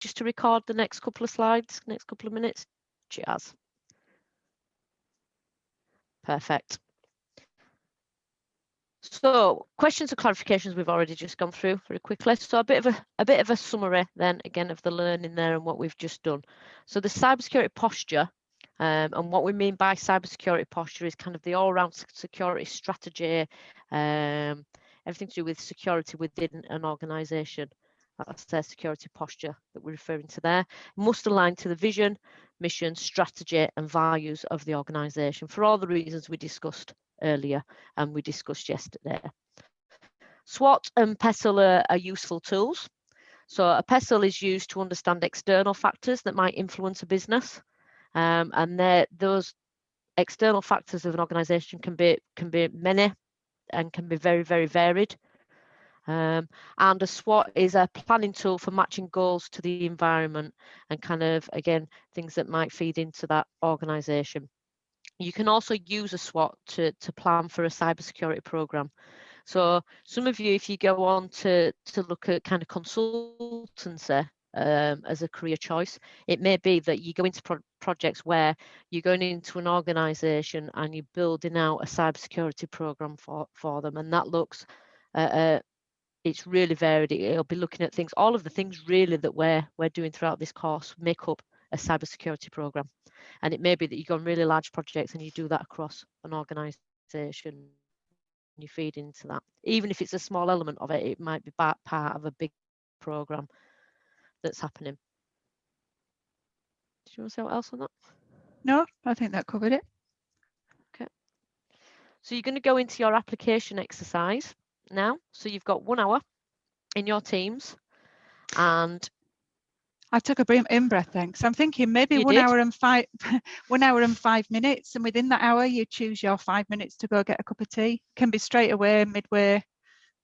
just to record the next couple of slides, next couple of minutes? Cheers. Perfect. So questions or clarifications we've already just gone through very quickly. So a bit of a summary then again of the learning there and what we've just done. So the cybersecurity posture, and what we mean by cybersecurity posture is kind of the all-round security strategy, everything to do with security within an organisation. That's their security posture that we're referring to there. Must align to the vision, mission, strategy and values of the organisation for all the reasons we discussed earlier and we discussed yesterday. SWOT and PESTLE are useful tools. So a PESTLE is used to understand external factors that might influence a business, and those external factors of an organisation can be many and can be very, very varied. And a SWOT is a planning tool for matching goals to the environment and kind of, again, things that might feed into that organisation. You can also use a SWOT to plan for a cybersecurity program. So some of you, if you go on to look at kind of consultancy as a career choice, it may be that you go into projects where you're going into an organisation and you're building out a cybersecurity program for them, and that looks it's really varied. It'll be looking at things, all of the things really that we're doing throughout this course make up a cybersecurity program. And it may be that you go on really large projects and you do that across an organisation. You feed into that. Even if it's a small element of it, it might be part of a big program that's happening. Do you want to say what else on that? No, I think that covered it. Okay. So you're going to go into your application exercise now. So you've got 1 hour in your teams, and I took a in-breath then, because I'm thinking maybe 1 hour and 5 minutes, and within that hour you choose your 5 minutes to go get a cup of tea. Can be straight away, midway,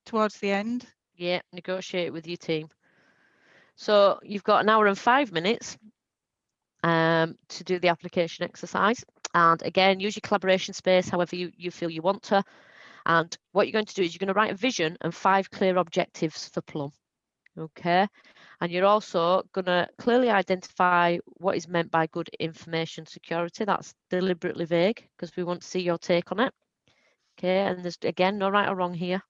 towards the end. Yeah, negotiate with your team. So you've got 1 hour and 5 minutes to do the application exercise, and again, use your collaboration space however you feel you want to. And what you're going to do is you're going to write a vision and 5 clear objectives for Plum. Okay, and you're also going to clearly identify what is meant by good information security. That's deliberately vague because we want to see your take on it. Okay, and there's again no right or wrong here.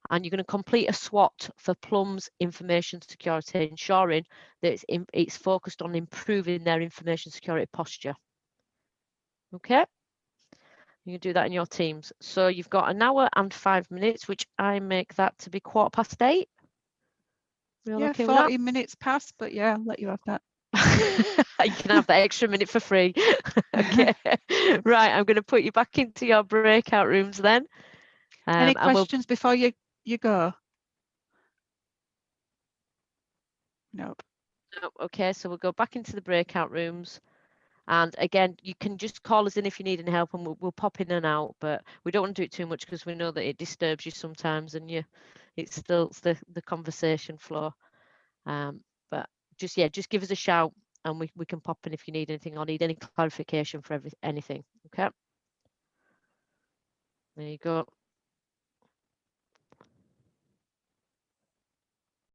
And you're going to complete a SWOT for Plum's information security, ensuring that it's focused on improving their information security posture. Okay, you can do that in your teams. So you've got 1 hour and 5 minutes, which I make that to be 8:15. Yeah, okay 40 minutes past, but yeah, I'll let you have that. You can have that extra minute for free. Okay, right, I'm going to put you back into your breakout rooms then. Any questions before you go? Nope. Okay, so we'll go back into the breakout rooms. And again, you can just call us in if you need any help, and we'll pop in and out, but we don't want to do it too much because we know that it disturbs you sometimes and it stilts the conversation flow. But just give us a shout and we can pop in if you need anything or need any clarification for anything. Okay, there you go.